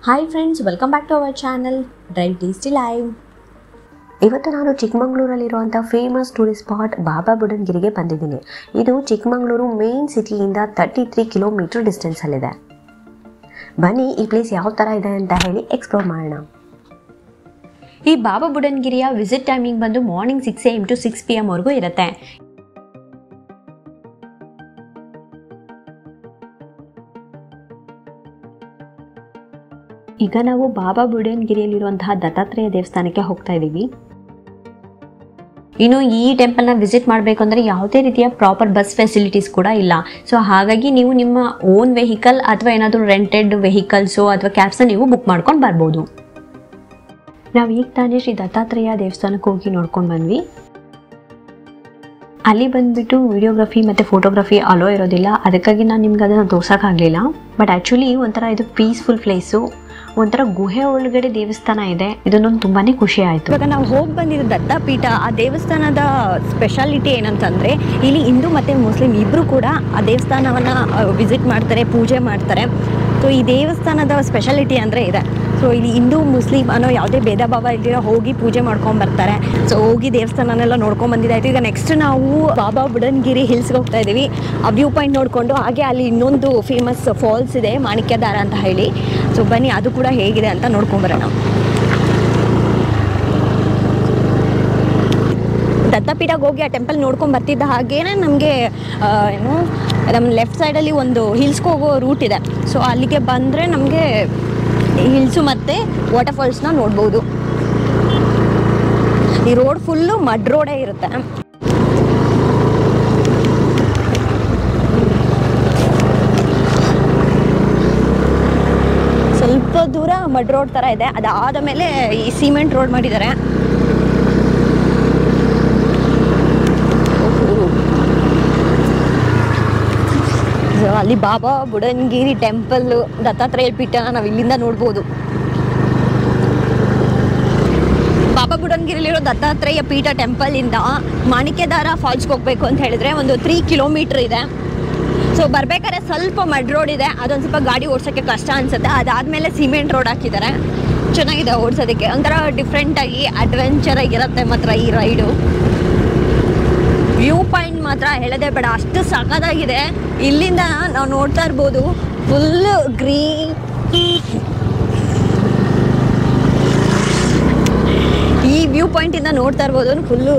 Hi friends, welcome back to our channel Drive Tasty Live. ಇವತ್ತು ನಾನು ಚಿಕ್ಕಮಗಳೂರಲ್ಲಿರುವಂಥ famous tourist spot Baba ಬುಡನ್ಗಿರಿಗೆ ಬಂದಿದ್ದೀನಿ. ಇದು ಚಿಕ್ಕಮಗಳೂರು ಮೇನ್ ಸಿಟಿಯಿಂದ 33 ಕಿಲೋಮೀಟರ್ ಡಿಸ್ಟೆನ್ಸಲ್ಲಿದೆ. ಬನ್ನಿ ಈ ಪ್ಲೇಸ್ ಯಾವ ಥರ ಇದೆ ಅಂತ ಹೇಳಿ ಎಕ್ಸ್ಪ್ಲೋರ್ ಮಾಡೋಣ. ಈ ಬಾಬಾ ಬುಡನ್ಗಿರಿಯ ವಿಸಿಟ್ ಟೈಮಿಂಗ್ ಬಂದು ಮಾರ್ನಿಂಗ್ 6 AM to 6 PM ವರೆಗೂ ಇರುತ್ತೆ. ಈಗ ನಾವು ಬಾಬಾ ಬುಡನ್ಗಿರಿಯಲ್ಲಿರುವಂತಹ ದತ್ತಾತ್ರೇಯ ದೇವಸ್ಥಾನಕ್ಕೆ ಹೋಗ್ತಾ ಇದ್ದೀವಿ. ಇನ್ನು ಈ ಟೆಂಪಲ್ನ ವಿಸಿಟ್ ಮಾಡಬೇಕು ಅಂದರೆ ಯಾವುದೇ ರೀತಿಯ ಪ್ರಾಪರ್ ಬಸ್ ಫೆಸಿಲಿಟೀಸ್ ಕೂಡ ಇಲ್ಲ. ಸೊ ಹಾಗಾಗಿ ನೀವು ನಿಮ್ಮ ಓನ್ ವೆಹಿಕಲ್ ಅಥವಾ ಏನಾದರೂ ರೆಂಟೆಡ್ ವೆಹಿಕಲ್ಸು ಅಥವಾ ಕ್ಯಾಬ್ಸ್ನ ನೀವು ಬುಕ್ ಮಾಡ್ಕೊಂಡು ಬರ್ಬೋದು. ನಾವು ಈಗ ತಾನೇ ಶ್ರೀ ದತ್ತಾತ್ರೇಯ ದೇವಸ್ಥಾನಕ್ಕೆ ಹೋಗಿ ನೋಡ್ಕೊಂಡು ಬಂದ್ವಿ. ಅಲ್ಲಿ ಬಂದುಬಿಟ್ಟು ವಿಡಿಯೋಗ್ರಫಿ ಮತ್ತು ಫೋಟೋಗ್ರಫಿ ಅಲೋ ಇರೋದಿಲ್ಲ, ಅದಕ್ಕಾಗಿ ನಾನು ನಿಮ್ಗೆ ಅದನ್ನು ತೋರ್ಸೋಕ್ಕಾಗಲಿಲ್ಲ. ಬಟ್ ಆ್ಯಕ್ಚುಲಿ ಒಂಥರ ಇದು ಪೀಸ್ಫುಲ್ ಪ್ಲೇಸು, ಒಂಥರ ಗುಹೆ ಒಳಗಡೆ ದೇವಸ್ಥಾನ ಇದೆ. ಇದನ್ನೊಂದು ತುಂಬಾ ಖುಷಿ ಆಯಿತು. ಇವಾಗ ನಾವು ಹೋಗಿ ಬಂದಿದ್ದು ದತ್ತಾಪೀಠ. ಆ ದೇವಸ್ಥಾನದ ಸ್ಪೆಷಾಲಿಟಿ ಏನಂತಂದರೆ ಇಲ್ಲಿ ಹಿಂದೂ ಮತ್ತು ಮುಸ್ಲಿಂ ಇಬ್ಬರು ಕೂಡ ಆ ದೇವಸ್ಥಾನವನ್ನು ವಿಸಿಟ್ ಮಾಡ್ತಾರೆ, ಪೂಜೆ ಮಾಡ್ತಾರೆ. ಸೊ ಈ ದೇವಸ್ಥಾನದ ಸ್ಪೆಷಾಲಿಟಿ ಅಂದರೆ ಇದೆ. ಸೊ ಇಲ್ಲಿ ಹಿಂದೂ ಮುಸ್ಲಿಂ ಅನ್ನೋ ಯಾವುದೇ ಭೇದ ಭಾವ ಇಲ್ದಿರೋ ಹೋಗಿ ಪೂಜೆ ಮಾಡ್ಕೊಂಬರ್ತಾರೆ. ಸೊ ಹೋಗಿ ದೇವಸ್ಥಾನನೆಲ್ಲ ನೋಡ್ಕೊಂಡು ಬಂದಿದ್ದಾಯಿತು. ಈಗ ನೆಕ್ಸ್ಟ್ ನಾವು ಬಾಬಾ ಬುಡನ್ಗಿರಿ ಹಿಲ್ಸ್ಗೆ ಹೋಗ್ತಾ ಇದ್ದೀವಿ. ಆ ವ್ಯೂ ಪಾಯಿಂಟ್ ನೋಡಿಕೊಂಡು ಹಾಗೆ ಅಲ್ಲಿ ಇನ್ನೊಂದು ಫೇಮಸ್ ಫಾಲ್ಸ್ ಇದೆ, ಮಾಣಿಕ್ಯದಾರ ಅಂತ ಹೇಳಿ. ಸೊ ಬನ್ನಿ ಅದು ಕೂಡ ಹೇಗಿದೆ ಅಂತ ನೋಡ್ಕೊಂಬರೋಣ. ದತ್ತಾಪೀಠಕ್ಕೆ ಹೋಗಿ ಆ ಟೆಂಪಲ್ ನೋಡ್ಕೊಂಡು ಬರ್ತಿದ್ದ ಹಾಗೇನೆ ನಮಗೆ ಏನು ನಮ್ಮ ಲೆಫ್ಟ್ ಸೈಡಲ್ಲಿ ಒಂದು ಹಿಲ್ಸ್ಗೆ ಹೋಗೋ ರೂಟ್ ಇದೆ. ಸೊ ಅಲ್ಲಿಗೆ ಬಂದರೆ ನಮಗೆ ಹಿಲ್ಸು ಮತ್ತು ವಾಟರ್ಫಾಲ್ಸ್ನ ನೋಡ್ಬೋದು. ಈ ರೋಡ್ ಫುಲ್ಲು ಮಡ್ ರೋಡೇ ಇರುತ್ತೆ. ಸ್ವಲ್ಪ ದೂರ ಮಡ್ ರೋಡ್ ಥರ ಇದೆ, ಅದಾದ ಮೇಲೆ ಈ ಸಿಮೆಂಟ್ ರೋಡ್ ಮಾಡಿದ್ದಾರೆ. ಅಲ್ಲಿ ಬಾಬಾ ಬುಡನ್ಗಿರಿ ಟೆಂಪಲ್ಲು, ದತ್ತಾತ್ರೇಯ ಪೀಠ ನಾವು ಇಲ್ಲಿಂದ ನೋಡ್ಬೋದು. ಬಾಬಾ ಬುಡನ್ಗಿರಿಲಿರೋ ದತ್ತಾತ್ರೇಯ ಪೀಠ ಟೆಂಪಲಿಂದ ಮಾಣಿಕ್ಯದಾರ ಫಾಲ್ಸ್ಗೆ ಹೋಗಬೇಕು ಅಂತ ಹೇಳಿದ್ರೆ ಒಂದು 3 ಕಿಲೋಮೀಟ್ರ್ ಇದೆ. ಸೊ ಬರ್ಬೇಕಾದ್ರೆ ಸ್ವಲ್ಪ ಮಡ್ ರೋಡ್ ಇದೆ, ಅದೊಂದು ಸ್ವಲ್ಪ ಗಾಡಿ ಓಡಿಸೋಕ್ಕೆ ಕಷ್ಟ ಅನಿಸುತ್ತೆ. ಅದಾದಮೇಲೆ ಸಿಮೆಂಟ್ ರೋಡ್ ಹಾಕಿದ್ದಾರೆ, ಚೆನ್ನಾಗಿದೆ ಓಡಿಸೋದಕ್ಕೆ. ಒಂಥರ ಡಿಫ್ರೆಂಟಾಗಿ ಅಡ್ವೆಂಚರ್ ಆಗಿರುತ್ತೆ ಮಾತ್ರ ಈ ರೈಡು. ವ್ಯೂ ಪಾಯಿಂಟ್ ಮಾತ್ರ ಹೇಳೋದೇ ಬೇಡ, ಅಷ್ಟು ಸಖತ್ತಾಗಿದೆ. ಇಲ್ಲಿಂದ ನಾವು ನೋಡ್ತಾ ಇರ್ಬೋದು ಫುಲ್ಲು ಗ್ರೀನ್. ಈ ವ್ಯೂ ಪಾಯಿಂಟಿಂದ ನೋಡ್ತಾ ಇರ್ಬೋದು ಫುಲ್ಲು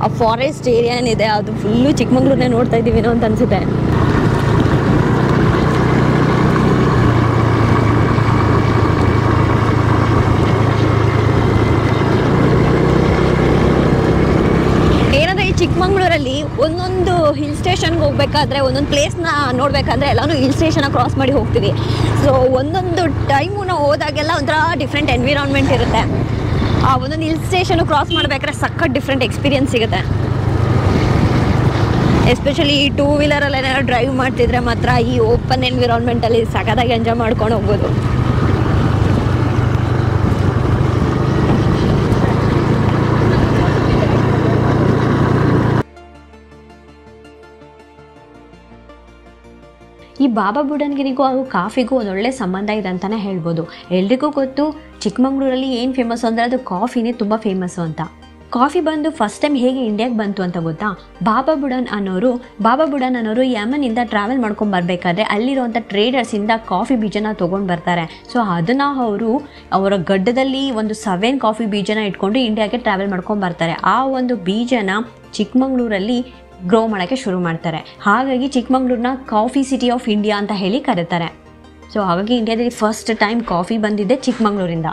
ಆ ಫಾರೆಸ್ಟ್ ಏರಿಯಾ ಏನಿದೆ ಅದು ಫುಲ್ಲು ಚಿಕ್ಕಮಂಗ್ಳೂರನ್ನೇ ನೋಡ್ತಾ ಇದ್ದೀವಿ ಅಂತ ಅನಿಸುತ್ತೆ. ಚಿಕ್ಕಮಂಗ್ಳೂರಲ್ಲಿ ಒಂದೊಂದು ಹಿಲ್ ಸ್ಟೇಷನ್ಗೆ ಹೋಗ್ಬೇಕಾದ್ರೆ, ಒಂದೊಂದು ಪ್ಲೇಸ್ನ ನೋಡಬೇಕಾದ್ರೆ ಎಲ್ಲನೂ ಹಿಲ್ ಸ್ಟೇಷನ್ನ ಕ್ರಾಸ್ ಮಾಡಿ ಹೋಗ್ತೀವಿ. ಸೊ ಒಂದೊಂದು ಟೈಮು ನಾವು ಹೋದಾಗೆಲ್ಲ ಒಂಥರ ಡಿಫ್ರೆಂಟ್ ಎನ್ವಿರಾನ್ಮೆಂಟ್ ಇರುತ್ತೆ. ಆ ಒಂದೊಂದು ಹಿಲ್ ಸ್ಟೇಷನ್ನು ಕ್ರಾಸ್ ಮಾಡಬೇಕಾದ್ರೆ ಸಖತ್ ಡಿಫ್ರೆಂಟ್ ಎಕ್ಸ್ಪೀರಿಯನ್ಸ್ ಸಿಗುತ್ತೆ. ಎಸ್ಪೆಷಲಿ ಈ 2 ವೀಲರಲ್ಲಿ ಏನಾದ್ರು ಡ್ರೈವ್ ಮಾಡ್ತಿದ್ರೆ ಮಾತ್ರ ಈ ಓಪನ್ ಎನ್ವಿರಾನ್ಮೆಂಟಲ್ಲಿ ಸಖತ್ತಾಗಿ ಎಂಜಾಯ್ ಮಾಡ್ಕೊಂಡು ಹೋಗ್ಬೋದು. ಈ ಬಾಬಾ ಬುಡನ್ಗಿರಿಗೂ ಹಾಗೂ ಕಾಫಿಗೂ ಒಂದೊಳ್ಳೆ ಸಂಬಂಧ ಇದೆ ಅಂತಲೇ ಹೇಳ್ಬೋದು. ಎಲ್ರಿಗೂ ಗೊತ್ತು ಚಿಕ್ಕಮಂಗ್ಳೂರಲ್ಲಿ ಏನು ಫೇಮಸ್ಸು ಅಂದರೆ ಅದು ಕಾಫಿನೇ ತುಂಬ ಫೇಮಸ್ಸು ಅಂತ. ಕಾಫಿ ಬಂದು ಫಸ್ಟ್ ಟೈಮ್ ಹೇಗೆ ಇಂಡಿಯಾಗೆ ಬಂತು ಅಂತ ಗೊತ್ತಾ? ಬಾಬಾ ಬುಡನ್ ಅನ್ನೋರು ಯಮನಿಂದ ಟ್ರಾವೆಲ್ ಮಾಡ್ಕೊಂಡು ಬರಬೇಕಾದ್ರೆ ಅಲ್ಲಿರುವಂಥ ಟ್ರೇಡರ್ಸಿಂದ ಕಾಫಿ ಬೀಜನ ತೊಗೊಂಡು ಬರ್ತಾರೆ. ಸೊ ಅದನ್ನು ಅವರ ಗಡ್ಡದಲ್ಲಿ ಒಂದು 7 ಕಾಫಿ ಬೀಜನ ಇಟ್ಕೊಂಡು ಇಂಡಿಯಾಗೆ ಟ್ರಾವೆಲ್ ಮಾಡ್ಕೊಂಡು ಬರ್ತಾರೆ. ಆ ಒಂದು ಬೀಜನ ಚಿಕ್ಕಮಂಗ್ಳೂರಲ್ಲಿ ಗ್ರೋ ಮಾಡೋಕ್ಕೆ ಶುರು ಮಾಡ್ತಾರೆ. ಹಾಗಾಗಿ ಚಿಕ್ಕಮಂಗ್ಳೂರನ್ನ ಕಾಫಿ ಸಿಟಿ ಆಫ್ ಇಂಡಿಯಾ ಅಂತ ಹೇಳಿ ಕರೀತಾರೆ. ಸೊ ಹಾಗಾಗಿ ಇಂಡಿಯಾದಲ್ಲಿ ಫಸ್ಟ್ ಟೈಮ್ ಕಾಫಿ ಬಂದಿದ್ದೆ ಚಿಕ್ಕಮಂಗ್ಳೂರಿಂದ.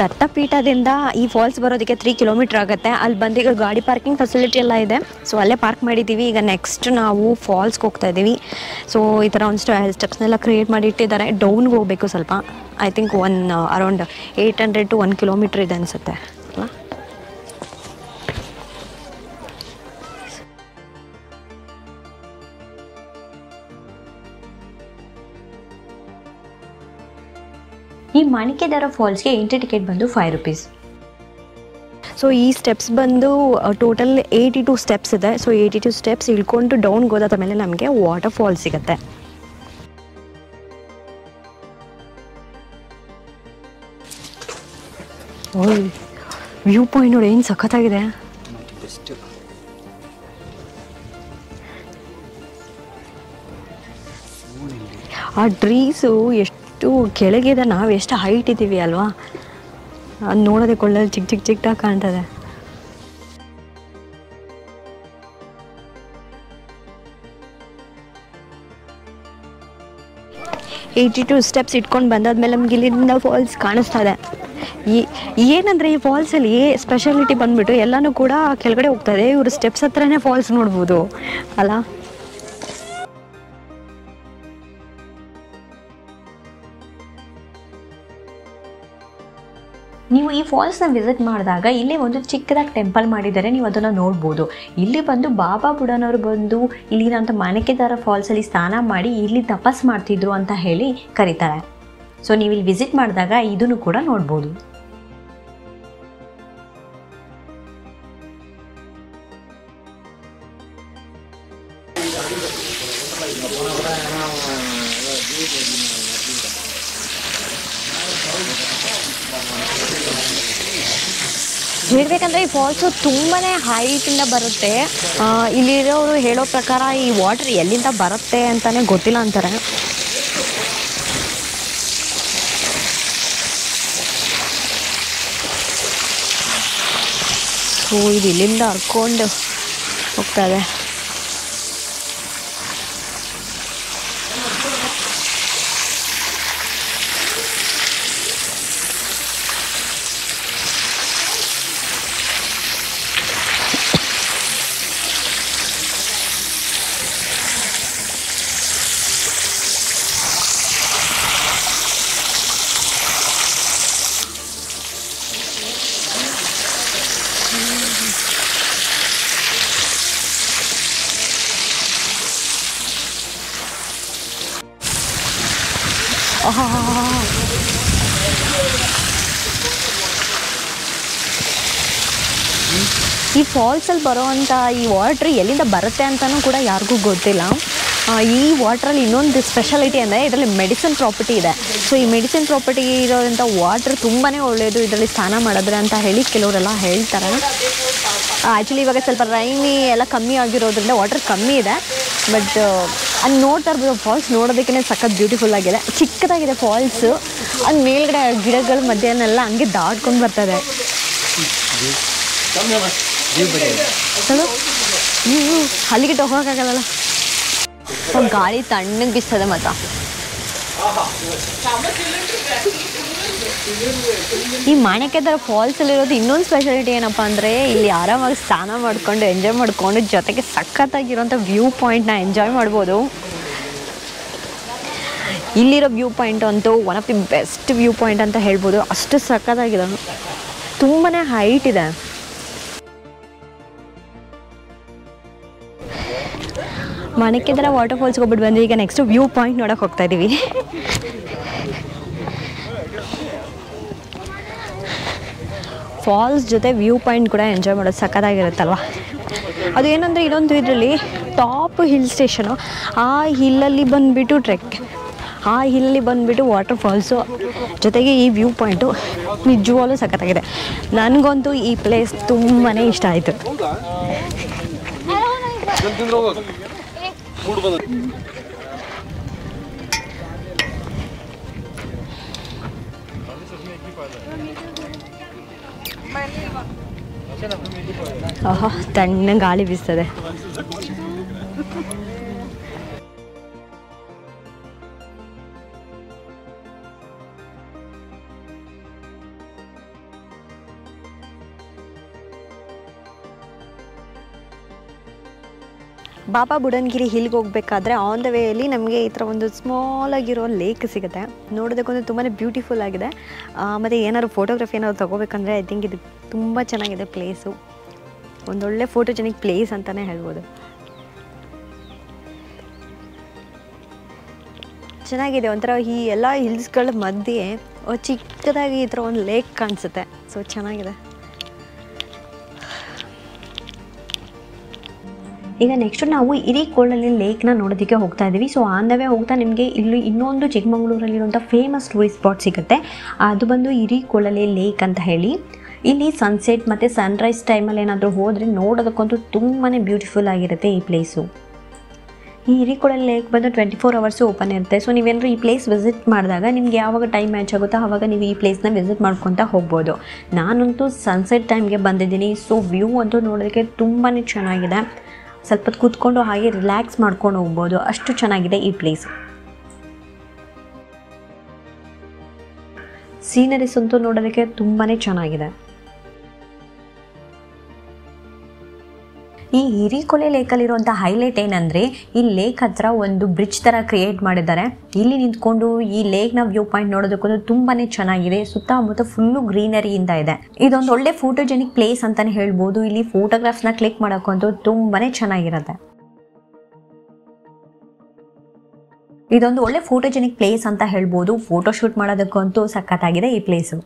ದತ್ತಪೀಠದಿಂದ ಈ ಫಾಲ್ಸ್ ಬರೋದಕ್ಕೆ 3 ಕಿಲೋಮೀಟ್ರ್ ಆಗುತ್ತೆ. ಅಲ್ಲಿ ಬಂದೀಗ ಗಾಡಿ ಪಾರ್ಕಿಂಗ್ ಫೆಸಿಲಿಟಿ ಎಲ್ಲ ಇದೆ. ಸೊ ಅಲ್ಲೇ ಪಾರ್ಕ್ ಮಾಡಿದ್ದೀವಿ. ಈಗ ನೆಕ್ಸ್ಟ್ ನಾವು ಫಾಲ್ಸ್ಗೆ ಹೋಗ್ತಾ ಇದ್ದೀವಿ. ಸೊ ಈ ಥರ ಒಂದು ಸ್ಟೆಪ್ಸ್ನೆಲ್ಲ ಕ್ರಿಯೇಟ್ ಮಾಡಿ ಇಟ್ಟಿದ್ದಾರೆ. ಡೌನ್ಗೆ ಹೋಗಬೇಕು ಸ್ವಲ್ಪ. I think around 800 to 1 kilometre ಇದೆ ಅನಿಸುತ್ತೆ. ಈ ಮಾಣಿಕ್ಯದಾರ ಫಾಲ್ಸ್ಗೆ ಎಂಟ್ರಿ ಟಿಕೆಟ್ ಬಂದು 5 ರೂಪೀಸ್. ಸೊ ಈ ಸ್ಟೆಪ್ಸ್ ಬಂದು ಟೋಟಲ್ 82 ಸ್ಟೆಪ್ಸ್ ಇದೆ. ಸೊ 82 ಸ್ಟೆಪ್ಸ್ ಇಳ್ಕೊಂಡು ಡೌನ್ಗೆ ಹೋದಾದ ಮೇಲೆ ನಮಗೆ ವಾಟರ್ ಫಾಲ್ ಸಿಗುತ್ತೆ. ವ್ಯೂ ಪಾಯಿಂಟ್ ನೋಡಿ ಏನು ಸಖತ್ತಾಗಿದೆ. ಆ ಟ್ರೀಸು ಎಷ್ಟು ಕೆಳಗಿದೆ, ನಾವು ಎಷ್ಟು ಹೈಟ್ ಇದ್ದೀವಿ ಅಲ್ವಾ, ಅದು ನೋಡೋದಕ್ಕೆ ಒಳ್ಳೆ ಚಿಕ್ಕದಾಗಿ ಕಾಣ್ತದೆ. ಏಯ್ಟಿ 82 ಸ್ಟೆಪ್ಸ್ ಇಟ್ಕೊಂಡು ಬಂದಾದ್ಮೇಲೆ ನಮ್ಗೆ ಇಲ್ಲಿಂದ ಫಾಲ್ಸ್ ಕಾಣಿಸ್ತಾ ಇದೆ. ಏನಂದರೆ ಈ ಫಾಲ್ಸಲ್ಲಿ ಸ್ಪೆಷಾಲಿಟಿ ಬಂದುಬಿಟ್ಟು ಎಲ್ಲನೂ ಕೂಡ ಕೆಳಗಡೆ ಹೋಗ್ತದೆ, ಇವರು ಸ್ಟೆಪ್ಸ್ ಹತ್ರನೇ ಫಾಲ್ಸ್ ನೋಡ್ಬೋದು ಅಲ್ಲ. ನೀವು ಈ ಫಾಲ್ಸ್ನ ವಿಸಿಟ್ ಮಾಡಿದಾಗ ಇಲ್ಲೇ ಒಂದು ಚಿಕ್ಕದಾಗಿ ಟೆಂಪಲ್ ಮಾಡಿದ್ದಾರೆ, ನೀವು ಅದನ್ನು ನೋಡ್ಬೋದು. ಇಲ್ಲಿ ಬಂದು ಬಾಬಾ ಬುಡನವರು ಬಂದು ಇಲ್ಲಿರೋಂಥ ಮಾಣಿಕ್ಯಧಾರ ಫಾಲ್ಸಲ್ಲಿ ಸ್ನಾನ ಮಾಡಿ ಇಲ್ಲಿ ತಪಸ್ ಮಾಡ್ತಿದ್ರು ಅಂತ ಹೇಳಿ ಕರೀತಾರೆ. ಸೊ ನೀವು ಇಲ್ಲಿ ವಿಸಿಟ್ ಮಾಡಿದಾಗ ಇದನ್ನು ಕೂಡ ನೋಡ್ಬೋದು. ಹೇಳಬೇಕಂದ್ರೆ ಈ ಫಾಲ್ಸು ತುಂಬಾ ಹೈಟಿಂದ ಬರುತ್ತೆ. ಇಲ್ಲಿರೋರು ಹೇಳೋ ಪ್ರಕಾರ ಈ ವಾಟರ್ ಎಲ್ಲಿಂದ ಬರುತ್ತೆ ಅಂತಲೇ ಗೊತ್ತಿಲ್ಲ ಅಂತಾರೆ. ಸೊ ಇದು ಇಲ್ಲಿಂದ ಹರ್ಕೊಂಡು ಹೋಗ್ತದೆ. ಈ ಫಾಲ್ಸಲ್ಲಿ ಬರೋವಂಥ ಈ ವಾಟ್ರ್ ಎಲ್ಲಿಂದ ಬರುತ್ತೆ ಅಂತಲೂ ಕೂಡ ಯಾರಿಗೂ ಗೊತ್ತಿಲ್ಲ. ಈ ವಾಟ್ರಲ್ಲಿ ಇನ್ನೊಂದು ಸ್ಪೆಷಾಲಿಟಿ ಅಂದರೆ ಇದರಲ್ಲಿ ಮೆಡಿಸಿನ್ ಪ್ರಾಪರ್ಟಿ ಇದೆ. ಸೊ ಈ ಮೆಡಿಸಿನ್ ಪ್ರಾಪರ್ಟಿ ಇರೋವಂಥ ವಾಟ್ರ್ ತುಂಬಾ ಒಳ್ಳೆಯದು ಇದರಲ್ಲಿ ಸ್ನಾನ ಮಾಡಿದ್ರೆ ಅಂತ ಹೇಳಿ ಕೆಲವರೆಲ್ಲ ಹೇಳ್ತಾರೆ. ಆ್ಯಕ್ಚುಲಿ ಇವಾಗ ಸ್ವಲ್ಪ ರೈನಿ ಎಲ್ಲ ಕಮ್ಮಿ ಆಗಿರೋದ್ರಿಂದ ವಾಟರ್ ಕಮ್ಮಿ ಇದೆ. ಬಟ್ ಅಲ್ಲಿ ನೋಡ್ತಾ ಇರ್ಬೋದು, ಫಾಲ್ಸ್ ನೋಡೋದಕ್ಕೇ ಸಖತ್ ಬ್ಯೂಟಿಫುಲ್ ಆಗಿದೆ. ಚಿಕ್ಕದಾಗಿದೆ ಫಾಲ್ಸು, ಅದು ಮೇಲ್ಗಡೆ ಗಿಡಗಳ ಮಧ್ಯೆನೆಲ್ಲ ಹಂಗೆ ದಾಟ್ಕೊಂಡು ಬರ್ತದೆ. ಅಲ್ಲಿಗೆ ಹೋಗೋಕ್ಕಾಗಲ್ಲ, ಗಾಳಿ ತಣ್ಣಗೆ ಬಿಸ್ತದೆ. ಮತ್ತು ಈ ಮಾಣಿಕ್ಯಧಾರ ಫಾಲ್ಸಲ್ಲಿರೋದು ಇನ್ನೊಂದು ಸ್ಪೆಷಾಲಿಟಿ ಏನಪ್ಪ ಅಂದರೆ ಇಲ್ಲಿ ಆರಾಮಾಗಿ ಸ್ನಾನ ಮಾಡಿಕೊಂಡು ಎಂಜಾಯ್ ಮಾಡಿಕೊಂಡು ಜೊತೆಗೆ ಸಖತ್ತಾಗಿರೋಂಥ ವ್ಯೂ ಪಾಯಿಂಟ್ನ ಎಂಜಾಯ್ ಮಾಡ್ಬೋದು. ಇಲ್ಲಿರೋ ವ್ಯೂ ಪಾಯಿಂಟ್ ಅಂತೂ one of the best view point ಅಂತ ಹೇಳ್ಬೋದು. ಅಷ್ಟು ಸಖತ್ತಾಗಿದೆ, ತುಂಬಾ ಹೈಟ್ ಇದೆ. ಮಾಣಿಕ್ಯಧಾರ ವಾಟರ್ ಫಾಲ್ಸ್ಗೆ ಹೋಗ್ಬಿಟ್ಟು ಬಂದು ಈಗ ನೆಕ್ಸ್ಟ್ ವ್ಯೂ ಪಾಯಿಂಟ್ ನೋಡೋಕೆ ಹೋಗ್ತಾ ಇದ್ದೀವಿ. ಫಾಲ್ಸ್ ಜೊತೆ ವ್ಯೂ ಪಾಯಿಂಟ್ ಕೂಡ ಎಂಜಾಯ್ ಮಾಡೋದು ಸಖತ್ತಾಗಿರುತ್ತಲ್ವ. ಅದು ಏನಂದರೆ ಇನ್ನೊಂದು ಇದರಲ್ಲಿ ಟಾಪ್ ಹಿಲ್ ಸ್ಟೇಷನು, ಆ ಹಿಲ್ಲಲ್ಲಿ ಬಂದುಬಿಟ್ಟು ಆ ಹಿಲ್ಲಲ್ಲಿ ಬಂದುಬಿಟ್ಟು ವಾಟರ್ ಫಾಲ್ಸು ಜೊತೆಗೆ ಈ ವ್ಯೂ ಪಾಯಿಂಟು ನಿಜವಾಗ್ಲೂ ಸಖತ್ತಾಗಿದೆ. ನನಗಂತೂ ಈ ಪ್ಲೇಸ್ ತುಂಬಾ ಇಷ್ಟ ಆಯಿತು. ಆಹಾ, ತಣ್ಣ ಗಾಳಿ ಬೀಸ್ತದೆ. ಬಾಬಾ ಬುಡನ್ಗಿರಿ ಹಿಲ್ಗೆ ಹೋಗ್ಬೇಕಾದ್ರೆ ಆನ್ ದ ವೇಯಲ್ಲಿ ನಮಗೆ ಈ ಥರ ಒಂದು ಸ್ಮಾಲ್ ಆಗಿರೋ ಲೇಕ್ ಸಿಗುತ್ತೆ. ನೋಡೋದಕ್ಕೊಂದು ತುಂಬಾ ಬ್ಯೂಟಿಫುಲ್ ಆಗಿದೆ. ಮತ್ತು ಏನಾದ್ರು ಫೋಟೋಗ್ರಫಿ ಏನಾದ್ರು ತೊಗೋಬೇಕಂದ್ರೆ ಐ ಥಿಂಕ್ ಇದು ತುಂಬ ಚೆನ್ನಾಗಿದೆ ಪ್ಲೇಸು. ಒಂದೊಳ್ಳೆ ಫೋಟೋಜೆನಿಕ್ ಪ್ಲೇಸ್ ಅಂತಲೇ ಹೇಳ್ಬೋದು. ಚೆನ್ನಾಗಿದೆ, ಒಂಥರ ಈ ಎಲ್ಲ ಹಿಲ್ಸ್ಗಳ ಮಧ್ಯೆ ಚಿಕ್ಕದಾಗಿ ಈ ಥರ ಒಂದು ಲೇಕ್ ಕಾಣಿಸುತ್ತೆ. ಸೊ ಚೆನ್ನಾಗಿದೆ. ಈಗ ನೆಕ್ಸ್ಟ್ ನಾವು ಹಿರೀಕೊಳ್ಳಲ್ಲಿ ಲೇಕ್ನ ನೋಡೋದಕ್ಕೆ ಹೋಗ್ತಾ ಇದ್ದೀವಿ. ಸೊ ಆನ್ ದ ವೇ ಹೋಗ್ತಾ ನಿಮಗೆ ಇಲ್ಲಿ ಇನ್ನೊಂದು ಚಿಕ್ಕಮಗಳೂರಲ್ಲಿರುವಂಥ ಫೇಮಸ್ ಟೂರಿಸ್ಟ್ ಸ್ಪಾಟ್ ಸಿಗುತ್ತೆ. ಅದು ಬಂದು ಹಿರೀಕೊಳ್ಳಲ್ಲಿ ಲೇಕ್ ಅಂತ ಹೇಳಿ. ಇಲ್ಲಿ ಸನ್ಸೆಟ್ ಮತ್ತು ಸನ್ರೈಸ್ ಟೈಮಲ್ಲಿ ಏನಾದರೂ ಹೋದರೆ ನೋಡೋದಕ್ಕಂತೂ ತುಂಬಾ ಬ್ಯೂಟಿಫುಲ್ ಆಗಿರುತ್ತೆ ಈ ಪ್ಲೇಸು. ಈ ಹಿರೀಕೊಳ್ಳಲ್ಲಿ ಲೇಕ್ ಬಂದು 24 ಅವರ್ಸು ಓಪನ್ ಇರುತ್ತೆ. ಸೊ ನೀವೇನಾದರೂ ಈ ಪ್ಲೇಸ್ ವಿಸಿಟ್ ಮಾಡಿದಾಗ ನಿಮ್ಗೆ ಯಾವಾಗ ಟೈಮ್ ಮ್ಯಾಚ್ ಆಗುತ್ತೋ ಆವಾಗ ನೀವು ಈ ಪ್ಲೇಸ್ನ ವಿಸಿಟ್ ಮಾಡ್ಕೊತಾ ಹೋಗ್ಬೋದು. ನಾನಂತೂ ಸನ್ಸೆಟ್ ಟೈಮ್ಗೆ ಬಂದಿದ್ದೀನಿ. ಸೊ ವ್ಯೂ ಅಂತೂ ನೋಡೋದಕ್ಕೆ ತುಂಬಾ ಚೆನ್ನಾಗಿದೆ. ಸ್ವಲ್ಪ ಹೊತ್ತು ಕೂತ್ಕೊಂಡು ಹಾಗೆ ರಿಲ್ಯಾಕ್ಸ್ ಮಾಡ್ಕೊಂಡು ಹೋಗ್ಬೋದು, ಅಷ್ಟು ಚೆನ್ನಾಗಿದೆ ಈ ಪ್ಲೇಸ್. ಸೀನರೀಸ್ ಅಂತೂ ನೋಡೋದಕ್ಕೆ ತುಂಬಾ ಚೆನ್ನಾಗಿದೆ. ಈ ಹಿರೀಕೊಲೆ ಲೇಕಲ್ಲಿರುವಂಥ ಹೈಲೈಟ್ ಏನಂದರೆ ಈ ಲೇಕ್ ಹತ್ರ ಒಂದು ಬ್ರಿಡ್ಜ್ ಥರ ಕ್ರಿಯೇಟ್ ಮಾಡಿದ್ದಾರೆ. ಇಲ್ಲಿ ನಿಂತ್ಕೊಂಡು ಈ ಲೇಕ್ನ ವ್ಯೂ ಪಾಯಿಂಟ್ ನೋಡೋದಕ್ಕೂ ತುಂಬಾ ಚೆನ್ನಾಗಿದೆ. ಸುತ್ತಮುತ್ತ ಫುಲ್ಲು ಗ್ರೀನರಿಯಿಂದ ಇದೆ. ಇದೊಂದು ಒಳ್ಳೆ ಫೋಟೋಜೆನಿಕ್ ಪ್ಲೇಸ್ ಅಂತಲೇ ಹೇಳ್ಬೋದು. ಇಲ್ಲಿ ಫೋಟೋಗ್ರಾಫ್ಸ್ನ ಕ್ಲಿಕ್ ಮಾಡೋಕ್ಕಂತೂ ತುಂಬಾ ಚೆನ್ನಾಗಿರುತ್ತೆ. ಇದೊಂದು ಒಳ್ಳೆ ಫೋಟೋಜೆನಿಕ್ ಪ್ಲೇಸ್ ಅಂತ ಹೇಳ್ಬೋದು. ಫೋಟೋ ಶೂಟ್ ಮಾಡೋದಕ್ಕಂತೂ ಸಖತ್ತಾಗಿದೆ ಈ ಪ್ಲೇಸು.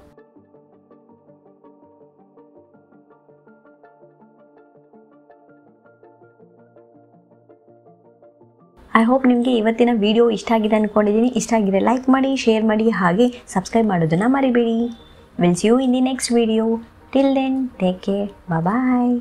ಐ ಹೋಪ್ ನಿಮಗೆ ಇವತ್ತಿನ ವಿಡಿಯೋ ಇಷ್ಟ ಆಗಿದೆ ಅಂದ್ಕೊಂಡಿದ್ದೀನಿ. ಇಷ್ಟ ಆಗಿದೆ ಲೈಕ್ ಮಾಡಿ, ಶೇರ್ ಮಾಡಿ, ಹಾಗೆ ಸಬ್ಸ್ಕ್ರೈಬ್ ಮಾಡೋದನ್ನು ಮರಿಬೇಡಿ. Will see you in the next video. Till then take care. Bye.